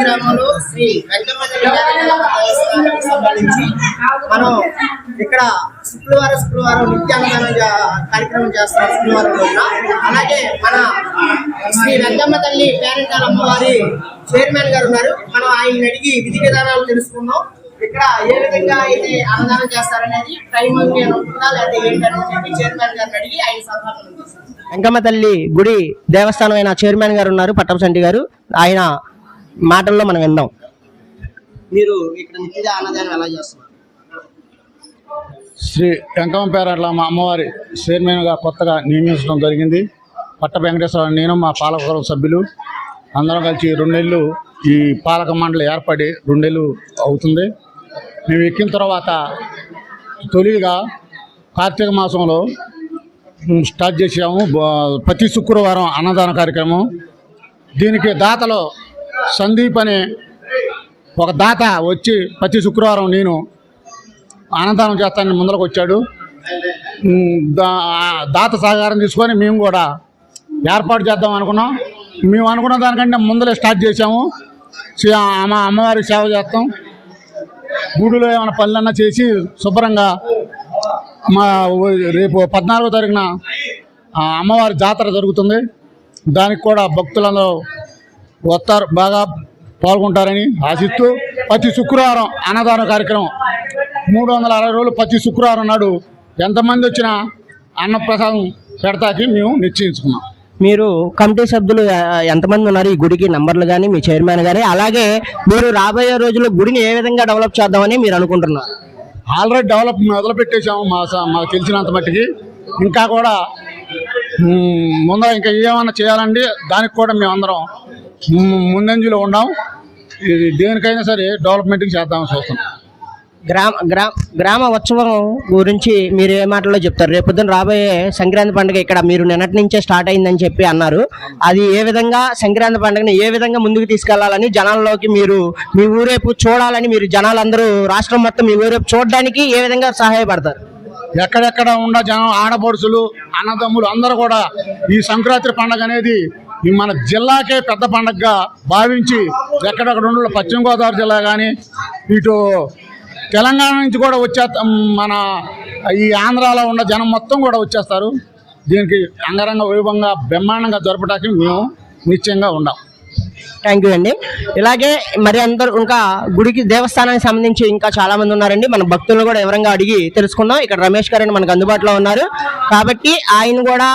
గ్రామంలో శ్రీ వెంకటపతి సంబంధించి మనం ఇక్కడ శుక్రవారం నిత్యాన్నదాన కార్యక్రమం చేస్తాం. శుక్రవారం రోజున అలాగే మన శ్రీ వెంకమ్మ తల్లి పేరెంటాల అమ్మవారి చైర్మన్ గారు ఉన్నారు. మనం ఆయన అడిగి విధి విధానాలు తెలుసుకుందాం. ఇక్కడ ఏ విధంగా అయితే అన్నదానం చేస్తారనేది టైం ఉంటుందా లేదా ఏంటని చెప్పి చైర్మన్ గారిని అడిగి ఆయన సలహాలు. వెంకమ్మ తల్లి గుడి దేవస్థానం అయిన చైర్మన్ గారు ఉన్నారు, పట్టపశెట్టి గారు. ఆయన మాటల్లో మనం విందాం. మీరు ఇక్కడ నిత్య అన్నదానం ఎలా చేస్తున్నారు? శ్రీ వెంకమ్మ పేరట్ల అమ్మవారి చైర్మన్గా కొత్తగా నియమించడం జరిగింది. పట్ట వెంకటేశ్వర, నేను మా పాలకవర్గం సభ్యులు అందరం కలిసి 2 నెలలు ఈ పాలక మండలి ఏర్పడి 2 నెలలు అవుతుంది. మేము ఎక్కిన తర్వాత తొలిగా కార్తీక మాసంలో స్టార్ట్ చేసాము. ప్రతి శుక్రవారం అన్నదాన కార్యక్రమం. దీనికి దాతలో సందీప్ అనే ఒక దాత వచ్చి ప్రతి శుక్రవారం నేను అన్నదానం చేస్తానని ముందరకు వచ్చాడు. దాత సహకారం తీసుకొని మేము కూడా ఏర్పాటు చేద్దాం అనుకున్నాం. మేము అనుకున్న దానికంటే ముందరే స్టార్ట్ చేసాము. మా అమ్మవారికి సేవ చేస్తాం. గుడిలో ఏమైనా పనులన్నా చేసి శుభ్రంగా రేపు 14వ తారీఖున అమ్మవారి జాతర జరుగుతుంది. దానికి కూడా భక్తులందరూ వస్తారు, బాగా పాల్గొంటారని ఆశిస్తూ ప్రతి శుక్రవారం అన్నదాన కార్యక్రమం 360 రోజులు ప్రతి శుక్రవారం నాడు ఎంతమంది వచ్చినా అన్నప్రసాదం పెడతాకి మేము నిశ్చయించుకున్నాం. మీరు కమిటీ సభ్యులు ఎంతమంది ఉన్నారు ఈ గుడికి? నంబర్లు కానీ మీ చైర్మన్ కానీ, అలాగే మీరు రాబోయే రోజుల్లో గుడిని ఏ విధంగా డెవలప్ చేద్దామని మీరు అనుకుంటున్నారు? ఆల్రెడీ డెవలప్ మొదలు పెట్టేసాము మాకు తెలిసినంత మట్టికి. ఇంకా కూడా ముందర ఇంకా ఏమన్నా చేయాలండి, దానికి కూడా మేమందరం ముందంజలో ఉన్నాం. ఇది దేనికైనా సరే డెవలప్మెంట్కి చేద్దామని చూస్తున్నాం. గ్రామ ఉత్సవం గురించి మీరు ఏ మాటల్లో చెప్తారు? రేపొద్దున రాబోయే సంక్రాంతి పండుగ ఇక్కడ మీరు నిన్నటి నుంచే స్టార్ట్ అయిందని చెప్పి అన్నారు. అది ఏ విధంగా సంక్రాంతి పండుగని ఏ విధంగా ముందుకు తీసుకెళ్లాలని, జనాల్లోకి మీరు మీ ఊరేపు చూడాలని, మీరు జనాలందరూ రాష్ట్రం మొత్తం మీ ఊరేపు చూడడానికి ఏ విధంగా సహాయపడతారు? ఎక్కడెక్కడ ఉన్న జనం, ఆడపడుచులు, అన్నదమ్ములు అందరూ కూడా ఈ సంక్రాంతి పండుగ అనేది మన జిల్లాకే పెద్ద పండుగగా భావించి ఎక్కడెక్కడ ఉండాలి. పశ్చిమ గోదావరి జిల్లా కానీ ఇటు తెలంగాణ నుంచి కూడా మన ఈ ఆంధ్రాలో ఉన్న జనం మొత్తం కూడా వచ్చేస్తారు. దీనికి అంగరంగ వైభవంగా బ్రహ్మాండంగా జరపడానికి మేము నిశ్చయంగా ఉన్నాం. థ్యాంక్ యూ అండి. ఇలాగే మరి అందరూ ఇంకా గుడికి దేవస్థానానికి సంబంధించి ఇంకా చాలా మంది ఉన్నారండి. మన భక్తులను కూడా వివరంగా అడిగి తెలుసుకుందాం. ఇక్కడ రమేష్ గారు మనకు అందుబాటులో ఉన్నారు కాబట్టి ఆయన కూడా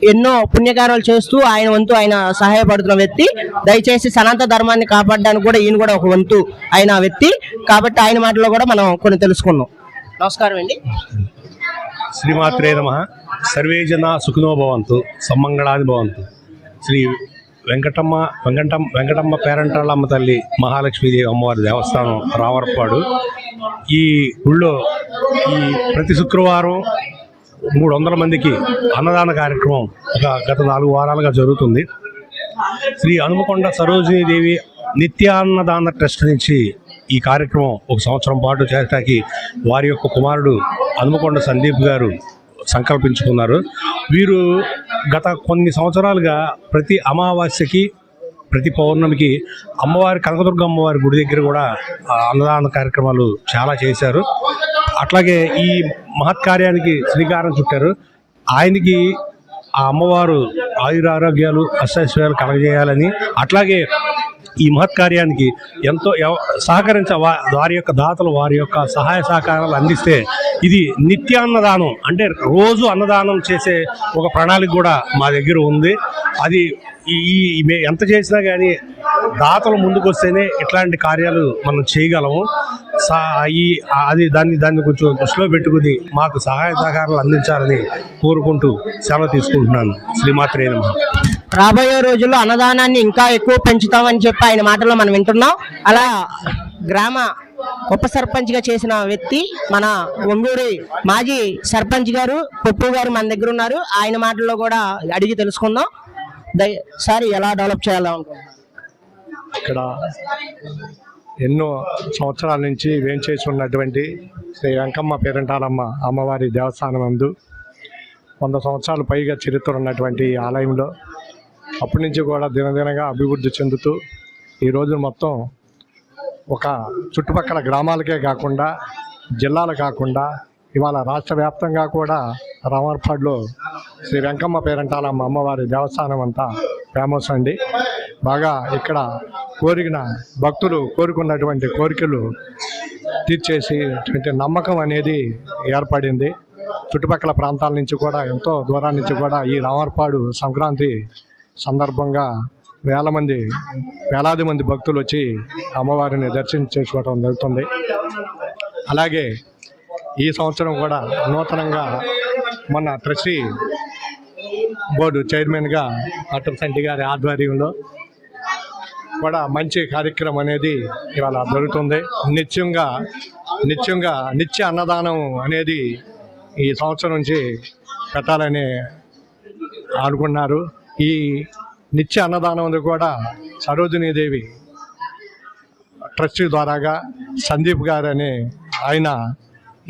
ఎన్నో పుణ్యకార్యాలు చేస్తూ ఆయన వంతు ఆయన సహాయపడుతున్న వ్యక్తి. దయచేసి సనాతన ధర్మాన్ని కాపాడడానికి కూడా ఈయన కూడా ఒక వంతు ఆయన వ్యక్తి కాబట్టి ఆయన మాటలో కూడా మనం కొన్ని తెలుసుకుందాం. నమస్కారం అండి. శ్రీమాత్రే నమః. సర్వే జనా సుఖినో భవంతు, సమ్మంగళాని భవంతు. శ్రీ వెంకటమ్మ పేరంటాళ్ళమ్మ తల్లి మహాలక్ష్మీదేవి అమ్మవారి దేవస్థానం రామరపాడు. ఈ ఊళ్ళో ఈ ప్రతి శుక్రవారం 300 మందికి అన్నదాన కార్యక్రమం గత 4 వారాలుగా జరుగుతుంది. శ్రీ హనుమకొండ సరోజినీదేవి నిత్యాన్నదాన ట్రస్ట్ నుంచి ఈ కార్యక్రమం 1 సంవత్సరం పాటు చేయడానికి వారి యొక్క కుమారుడు హనుమకొండ సందీప్ గారు సంకల్పించుకున్నారు. వీరు గత కొన్ని సంవత్సరాలుగా ప్రతి అమావాస్యకి ప్రతి పౌర్ణమికి అమ్మవారి కనకదుర్గ అమ్మవారి గుడి దగ్గర కూడా అన్నదాన కార్యక్రమాలు చాలా చేశారు. అట్లాగే ఈ మహత్కార్యానికి శ్రీకారం చుట్టారు. ఆయనకి ఆ అమ్మవారు ఆయురారోగ్యాలు అష్టైశ్వర్యాలు కలగజేయాలని, అట్లాగే ఈ మహత్కార్యానికి ఎంతో వారి యొక్క దాతలు వారి యొక్క సహాయ సహకారాలు అందిస్తే ఇది నిత్యాన్నదానం అంటే రోజు అన్నదానం చేసే ఒక ప్రణాళిక కూడా మా దగ్గర ఉంది. అది ఎంత చేసినా కానీ దాతలు ముందుకు వస్తేనే ఇట్లాంటి కార్యాలు మనం చేయగలము. దాన్ని కొంచెం దృష్టిలో పెట్టుకుని మాకు సహాయ సహకారాలు అందించాలని కోరుకుంటూ సెలవు తీసుకుంటున్నాను. శ్రీమాత్రే నమః. రాబోయే రోజుల్లో అన్నదానాన్ని ఇంకా ఎక్కువ పెంచుతామని చెప్పి ఆయన మాటల్లో మనం వింటున్నాం. అలా గ్రామ ఉప సర్పంచ్ గా చేసిన వ్యక్తి మన ఒంగూరి మాజీ సర్పంచ్ గారు పప్పు గారు మన దగ్గర ఉన్నారు. ఆయన మాటల్లో కూడా అడిగి తెలుసుకుందాం. సార్, ఎలా డెవలప్ చేయాలనుకుంటున్నారు? ఇక్కడ ఎన్నో సంవత్సరాల నుంచి వేంచేసి ఉన్నటువంటి శ్రీ వెంకమ్మ పేరంటాలమ్మ అమ్మవారి దేవస్థానం నందు 100 సంవత్సరాలు పైగా చరిత్ర ఉన్నటువంటి ఆలయంలో అప్పటి నుంచి కూడా దినదినగా అభివృద్ధి చెందుతూ ఈరోజు మొత్తం ఒక చుట్టుపక్కల గ్రామాలకే కాకుండా జిల్లాలు కాకుండా ఇవాళ రాష్ట్ర వ్యాప్తంగా కూడా రామర్పాడులో శ్రీ వెంకమ్మ పేరంటాలమ్మ అమ్మవారి దేవస్థానం అంతా ఫేమస్ అండి. బాగా ఇక్కడ భక్తులు కోరుకున్నటువంటి కోరికలు తీర్చేసేటువంటి నమ్మకం అనేది ఏర్పడింది. చుట్టుపక్కల ప్రాంతాల నుంచి కూడా ఎంతో దూరం నుంచి కూడా ఈ రామర్పాడు సంక్రాంతి సందర్భంగా వేలాది మంది భక్తులు వచ్చి అమ్మవారిని దర్శించుకోవడం జరుగుతుంది. అలాగే ఈ సంవత్సరం కూడా నూతనంగా మొన్న ట్రస్టీ బోర్డు చైర్మన్గా అట్టంశెట్టి గారి ఆధ్వర్యంలో కూడా మంచి కార్యక్రమం అనేది ఇవాళ జరుగుతుంది. నిత్య అన్నదానం అనేది ఈ సంవత్సరం నుంచి పెట్టాలని అనుకున్నారు. ఈ నిత్య అన్నదానం కూడా సరోజినీదేవి ట్రస్టీ ద్వారాగా సందీప్ గారు అనే ఆయన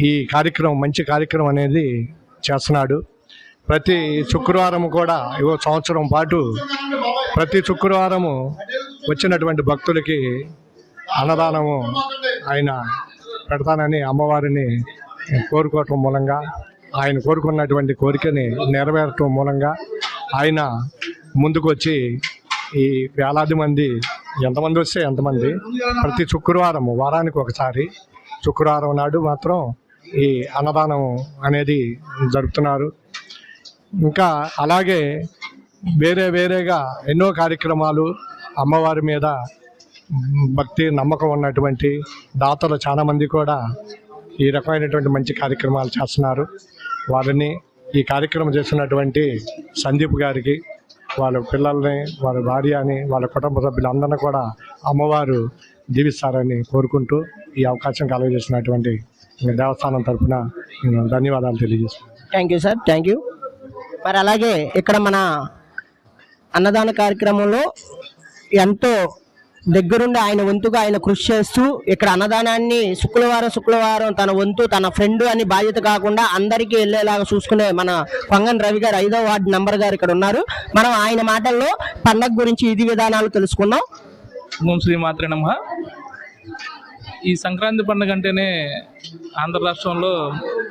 ఈ కార్యక్రమం మంచి కార్యక్రమం అనేది చేస్తున్నాడు. ప్రతి శుక్రవారం కూడా 1 సంవత్సరం పాటు ప్రతి శుక్రవారము వచ్చినటువంటి భక్తులకి అన్నదానము ఆయన పెడతానని అమ్మవారిని కోరుకోవటం మూలంగా, ఆయన కోరుకున్నటువంటి కోరికని నెరవేరటం మూలంగా ఆయన ముందుకు వచ్చి ఈ వేలాది మంది ఎంతమంది వస్తే ఎంతమంది ప్రతి శుక్రవారం వారానికి ఒకసారి శుక్రవారం నాడు మాత్రం ఈ అన్నదానం అనేది జరుపుతున్నారు. ఇంకా అలాగే వేరేగా ఎన్నో కార్యక్రమాలు అమ్మవారి మీద భక్తి నమ్మకం ఉన్నటువంటి దాతలు చాలామంది కూడా ఈ రకమైనటువంటి మంచి కార్యక్రమాలు చేస్తున్నారు. వారిని ఈ కార్యక్రమం చేస్తున్నటువంటి సందీప్ గారికి, వాళ్ళ పిల్లల్ని, వాళ్ళ భార్యని, వాళ్ళ కుటుంబ సభ్యులందరినీ కూడా అమ్మవారు దీవిస్తారని కోరుకుంటూ ఈ అవకాశం కలుగజేసినటువంటి దేవస్థానం తరఫున నేను ధన్యవాదాలు తెలియజేస్తున్నాను. Thank you sir, thank you. మరి అలాగే ఇక్కడ మన అన్నదాన కార్యక్రమంలో ఎంతో దగ్గరుండి ఆయన వంతుగా ఆయన కృషి చేస్తూ ఇక్కడ అన్నదానాన్ని శుక్రవారం తన వంతు తన ఫ్రెండ్ అని బాధ్యత కాకుండా అందరికీ వెళ్ళేలాగా చూసుకునే మన కొంగన్ రవి గారు 5వ వార్డు నంబర్ గారు ఇక్కడ ఉన్నారు. మనం ఆయన మాటల్లో పండగ గురించి విధి విధానాలు తెలుసుకుందాం. ఓం శ్రీమాత్రే నమః. ఈ సంక్రాంతి పండుగ అంటేనే ఆంధ్ర రాష్ట్రంలో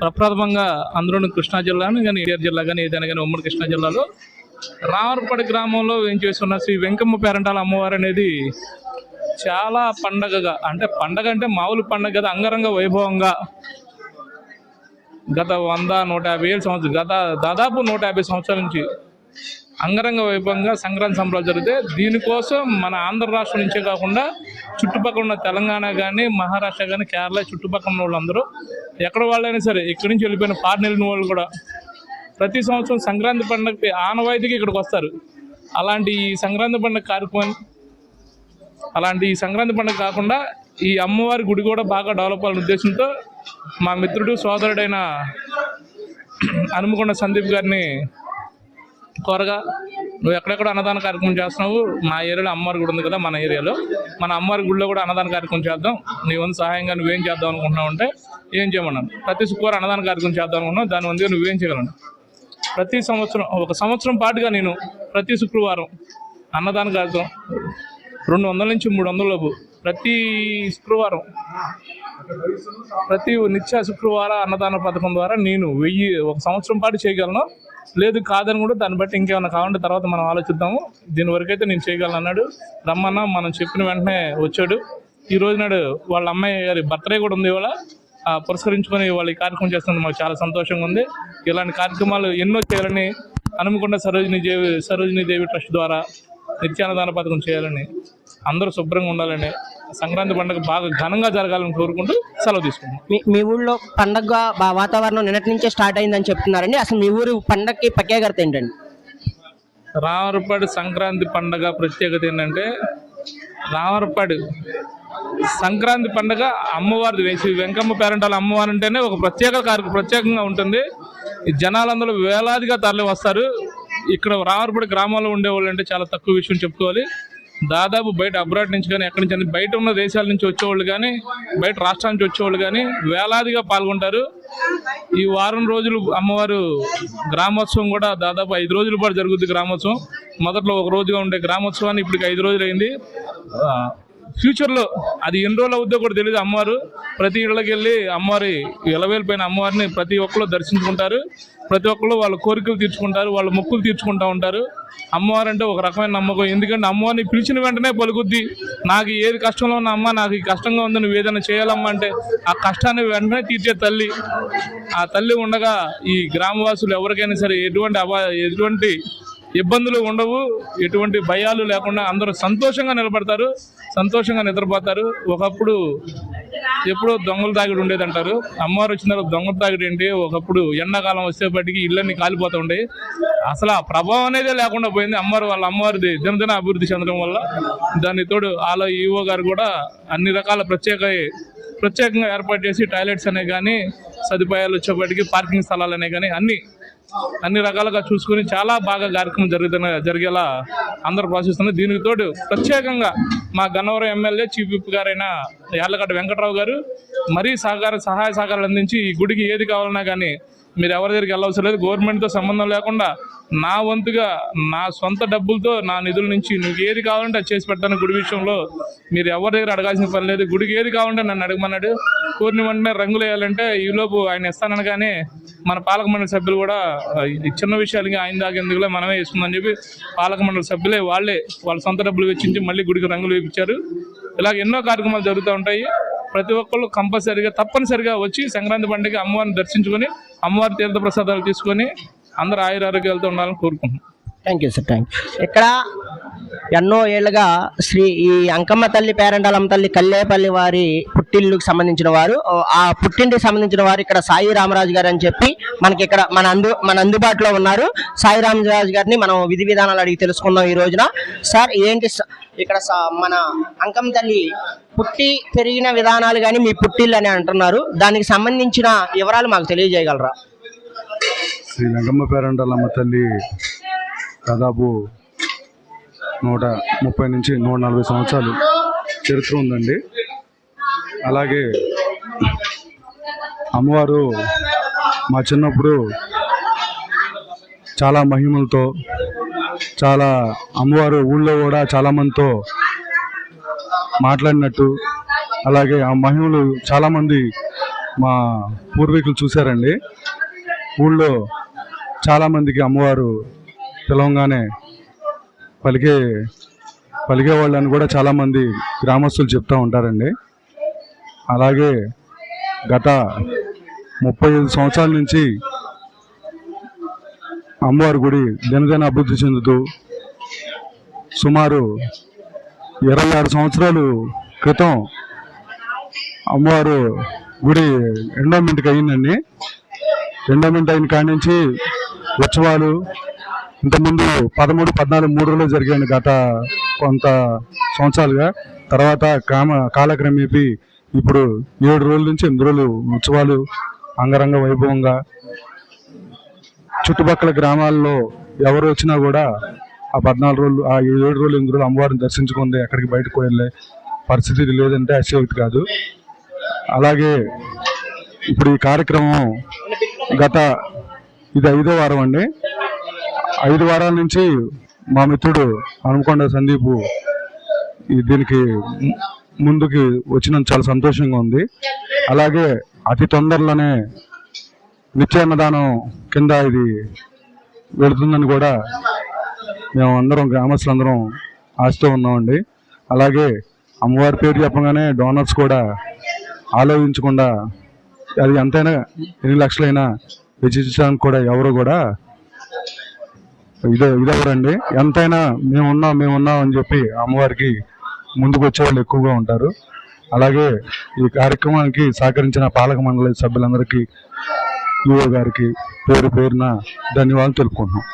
ప్రప్రథమంగా అందులోని కృష్ణా జిల్లాను కానీ ఎన్టీఆర్ జిల్లా కానీ ఏదైనా కానీ ఉమ్మడి కృష్ణా జిల్లాలో రామర్పాడు గ్రామంలో ఏం చేస్తున్న శ్రీ వెంకమ్మ పేరంటాల అమ్మవారు అనేది చాలా పండగగా, అంటే పండగ అంటే మామూలు పండగ కదా, అంగరంగ వైభవంగా గత 100-150 సంవత్సరాలు దాదాపు 150 సంవత్సరాల నుంచి అంగరంగ వైభవంగా సంక్రాంతి సంబరాలు జరిగితే దీనికోసం మన ఆంధ్ర రాష్ట్రం నుంచే కాకుండా చుట్టుపక్కల ఉన్న తెలంగాణ కానీ మహారాష్ట్ర కానీ కేరళ చుట్టుపక్కల ఉన్న వాళ్ళందరూ ఎక్కడ వాళ్ళైనా సరే ఇక్కడి నుంచి వెళ్ళిపోయిన ఫారిన్ వెళ్ళిన వాళ్ళు కూడా ప్రతి సంవత్సరం సంక్రాంతి పండుగకి ఆనవాయితీకి ఇక్కడికి వస్తారు. అలాంటి ఈ సంక్రాంతి పండుగ కాకుండా ఈ అమ్మవారి గుడి కూడా బాగా డెవలప్ అవ్వాలనే ఉద్దేశంతో మా మిత్రుడు సోదరుడైన హనుమకొండ సందీప్ గారిని కోరగా, నువ్వు ఎక్కడెక్కడ అన్నదాన కార్యక్రమం చేస్తున్నావు, మా ఏరియాలో అమ్మవారి గుడి ఉంది కదా, మన ఏరియాలో మన అమ్మవారి గుడిలో కూడా అన్నదాన కార్యక్రమం చేద్దాం, నీ వంతు సహాయంగా నువ్వేం చేద్దాం అనుకుంటున్నావు అంటే ఏం చేయమన్నాను. ప్రతి శుక్రవారం అన్నదాన కార్యక్రమం చేద్దాం అనుకున్నావు, దాని వంతుగా నువ్వేం చేయగలను. ప్రతి సంవత్సరం 1 సంవత్సరం పాటుగా నేను ప్రతి శుక్రవారం అన్నదాన కార్యక్రమం 200 నుంచి 300 లోపు ప్రతి శుక్రవారం, ప్రతి నిత్య శుక్రవార అన్నదాన పథకం ద్వారా నేను 1000 1 సంవత్సరం పాటు చేయగలను. లేదు కాదని కూడా దాన్ని బట్టి ఇంకేమైనా కావాలంటే తర్వాత మనం ఆలోచిద్దాము, దీని వరకైతే నేను చేయగలను అన్నాడు. రమ్మన్నా మనం చెప్పిన వెంటనే వచ్చాడు. ఈ రోజు నాడు వాళ్ళ అమ్మాయి గారి బర్త్డే కూడా ఉంది. ఇవాళ పురస్కరించుకొని వాళ్ళు ఈ కార్యక్రమం చేస్తున్నందుకు మాకు చాలా సంతోషంగా ఉంది. ఇలాంటి కార్యక్రమాలు ఎన్నో చేయాలని, హనుమకొండ సరోజినీ దేవి ట్రస్ట్ ద్వారా నిత్యాన్నదాన పథకం చేయాలని, అందరూ శుభ్రంగా ఉండాలని, సంక్రాంతి పండుగ బాగా ఘనంగా జరగాలని కోరుకుంటూ సెలవు తీసుకుంటాం. మీ ఊళ్ళో పండగ వాతావరణం నిన్నటి నుంచే స్టార్ట్ అయిందని చెప్తున్నారండి. అసలు మీ ఊరు పండగకి ప్రత్యేకత ఏంటండి? రామరపాడు సంక్రాంతి పండుగ ప్రత్యేకత ఏంటంటే, రామరపాడు సంక్రాంతి పండుగ అమ్మవారిది వేసి వెంకమ్మ పేరంటాల అమ్మవారి అంటేనే ఒక ప్రత్యేకంగా ఉంటుంది. ఈ జనాలందరూ వేలాదిగా తరలి వస్తారు. ఇక్కడ రామరపాడు గ్రామాల్లో ఉండేవాళ్ళు అంటే చాలా తక్కువ విషయం చెప్పుకోవాలి. దాదాపు బయట అబ్రాడ్ నుంచి కానీ ఎక్కడి నుంచి బయట ఉన్న దేశాల నుంచి వచ్చేవాళ్ళు కానీ, బయట రాష్ట్రాల నుంచి వచ్చేవాళ్ళు కానీ వేలాదిగా పాల్గొంటారు. ఈ వారం రోజులు అమ్మవారు గ్రామోత్సవం కూడా దాదాపు 5 రోజుల పాటు జరుగుతుంది. గ్రామోత్సవం మొదట్లో 1 రోజుగా ఉండే గ్రామోత్సవాన్ని ఇప్పటికి 5 రోజులు అయింది. ఫ్యూచర్లో అది ఎన్ని రోజులు అవుద్దో కూడా తెలియదు. అమ్మవారు ప్రతి ఇళ్ళకి వెళ్ళి అమ్మవారి ఎలవేలిపోయిన అమ్మవారిని ప్రతి ఒక్కరు దర్శించుకుంటారు. ప్రతి ఒక్కరు వాళ్ళ కోరికలు తీర్చుకుంటారు, వాళ్ళ మొక్కులు తీర్చుకుంటూ ఉంటారు. అమ్మవారు అంటే ఒక రకమైన నమ్మకం. ఎందుకంటే అమ్మవారిని పిలిచిన వెంటనే పలుకుద్ది. నాకు ఏది కష్టంలో ఉన్న అమ్మ, నాకు ఈ కష్టంగా ఉంది, నువ్వు ఏదైనా చేయాలమ్మా అంటే ఆ కష్టాన్ని వెంటనే తీర్చే తల్లి. ఆ తల్లి ఉండగా ఈ గ్రామవాసులు ఎవరికైనా సరే ఎటువంటి ఇబ్బందులు ఉండవు, ఎటువంటి భయాలు లేకుండా అందరూ సంతోషంగా నిలబడతారు, సంతోషంగా నిద్రపోతారు. ఒకప్పుడు ఎప్పుడో దొంగల తాగిడి ఉండేది అంటారు. అమ్మవారు వచ్చిన తర్వాత దొంగల తాగిడి ఏంటి, ఒకప్పుడు ఎండాకాలం వచ్చేపటికి ఇళ్ళన్నీ కాలిపోతూ ఉండేవి. అసలు ఆ ప్రభావం అనేదే లేకుండా పోయింది. వాళ్ళ అమ్మవారిది దినదిన అభివృద్ధి చెందడం వల్ల. దాని తోడు ఆలో ఈఓ గారు కూడా అన్ని రకాల ప్రత్యేకంగా ఏర్పాటు చేసి టాయిలెట్స్ అనే కానీ, సదుపాయాలు వచ్చేపటికి పార్కింగ్ స్థలాలు అనే కానీ అన్ని రకాలుగా చూసుకుని చాలా బాగా కార్యక్రమం జరిగేలా అందరూ ప్రోత్సహిస్తున్నారు. దీనికి తోడు ప్రత్యేకంగా మా గన్నవరం ఎమ్మెల్యే చీఫ్ విప్ గారైన యార్లగడ్డ వెంకట్రావు గారు మరీ సహాయ సహకారాలు అందించి ఈ గుడికి ఏది కావాలన్నా కానీ మీరు ఎవరి దగ్గరికి వెళ్ళవలసిన లేదు, గవర్నమెంట్తో సంబంధం లేకుండా నా వంతుగా నా సొంత డబ్బులతో నా నిధుల నుంచి నీకు ఏది కావాలంటే అది చేసి పెడతాను. గుడి విషయంలో మీరు ఎవరి దగ్గర అడగాల్సిన పని లేదు. గుడికి ఏది కావాలంటే నన్ను అడగమన్నాడు. కోరిన వెంటనే రంగులు వేయాలంటే ఈలోపు ఆయన ఇస్తాననగానే మన పాలక మండలి సభ్యులు కూడా చిన్న విషయాలకి ఆయన దాకా ఎందుకులే మనమే వేసుకుందని చెప్పి పాలక మండలి సభ్యులే వాళ్ళ సొంత డబ్బులు వెచ్చించి మళ్ళీ గుడికి రంగులు వేయించారు. ఇలాగ ఎన్నో కార్యక్రమాలు జరుగుతూ ఉంటాయి. ప్రతి ఒక్కళ్ళు తప్పనిసరిగా వచ్చి సంక్రాంతి పండుగ అమ్మవారిని దర్శించుకొని అమ్మవారి తీర్థ ప్రసాదాలు తీసుకొని అందరూ ఆయురారోగ్యాలతో ఉండాలని కోరుకుంటున్నాం. Thank you sir. ఇక్కడ ఎన్నో ఏళ్ళుగా ఈ అంకమ్మ తల్లి పేరంటాలమ్మ తల్లి కల్లేపల్లి వారి పుట్టిల్లుకు సంబంధించిన వారు, ఆ పుట్టింటికి సంబంధించిన వారు ఇక్కడ సాయి రామరాజు గారు అని చెప్పి మనకి ఇక్కడ మన అందుబాటులో ఉన్నారు. సాయి రామరాజు గారిని మనం విధి విధానాలు అడిగి తెలుసుకుందాం ఈ రోజున. సార్, ఏంటి ఇక్కడ మన అంకమ్మ తల్లి పుట్టి పెరిగిన విధానాలు కానీ మీ పుట్టిల్లు అని అంటున్నారు, దానికి సంబంధించిన వివరాలు మాకు తెలియజేయగలరా? శ్రీ వెంకమ్మ పేరంటాలమ్మ తల్లి దాదాపు 130 నుంచి 140 సంవత్సరాలు చరిత్ర ఉందండి. అలాగే అమ్మవారు మా చిన్నప్పుడు చాలా మహిమలతో, చాలా అమ్మవారు ఊళ్ళో కూడా చాలామందితో మాట్లాడినట్టు, అలాగే ఆ మహిమలు చాలామంది మా పూర్వీకులు చూశారండి. ఊళ్ళో చాలామందికి అమ్మవారు పిలవంగానే పలికేవాళ్ళని కూడా చాలామంది గ్రామస్తులు చెప్తూ ఉంటారండి. అలాగే గత 35 సంవత్సరాల నుంచి అమ్మవారి గుడి దినదిన అభివృద్ధి చెందుతూ సుమారు 26 సంవత్సరాలు క్రితం అమ్మవారు గుడి ఎండోమెంట్కి అయిందండి. ఎండోమెంట్ అయిన కాడి నుంచి ఉత్సవాలు ఇంతకుముందు 13, 14, 3 రోజులు జరిగాయి గత కొంత సంవత్సరాలుగా. తర్వాత కాలక్రమేపీ ఇప్పుడు 7 రోజుల నుంచి 8 రోజులు ఉత్సవాలు అంగరంగ వైభవంగా చుట్టుపక్కల గ్రామాల్లో ఎవరు వచ్చినా కూడా ఆ 14 రోజులు, ఆ 7 రోజులు, 8 రోజులు అమ్మవారిని దర్శించుకుంది ఎక్కడికి బయటకు వెళ్ళే పరిస్థితి లేదంటే అతిశయోక్తి కాదు. అలాగే ఇప్పుడు ఈ కార్యక్రమం ఇది 5వ వారం అండి. 5 వారాల నుంచి మా మిత్రుడు హనుమకొండ సందీపు దీనికి ముందుకి వచ్చినందుకు చాలా సంతోషంగా ఉంది. అలాగే అతి తొందరలోనే నిత్యాన్నదానం కింద ఇది వెళుతుందని కూడా మేము అందరం గ్రామస్తులందరం ఆశతో ఉన్నామండి. అలాగే అమ్మవారి పేరు చెప్పగానే డోనర్స్ కూడా ఆలోచించకుండా అది ఎంతైనా ఎన్ని లక్షలైనా వెచ్చించడానికి కూడా ఎవరు కూడా ఇదెవరండి. ఎంతైనా మేమున్నాం అని చెప్పి అమ్మవారికి ముందుకు వచ్చే వాళ్ళు ఎక్కువగా ఉంటారు. అలాగే ఈ కార్యక్రమానికి సహకరించిన పాలక మండలి సభ్యులందరికీ, ఈఓ గారికి పేరున ధన్యవాదాలు తెలుపుకుంటున్నాం.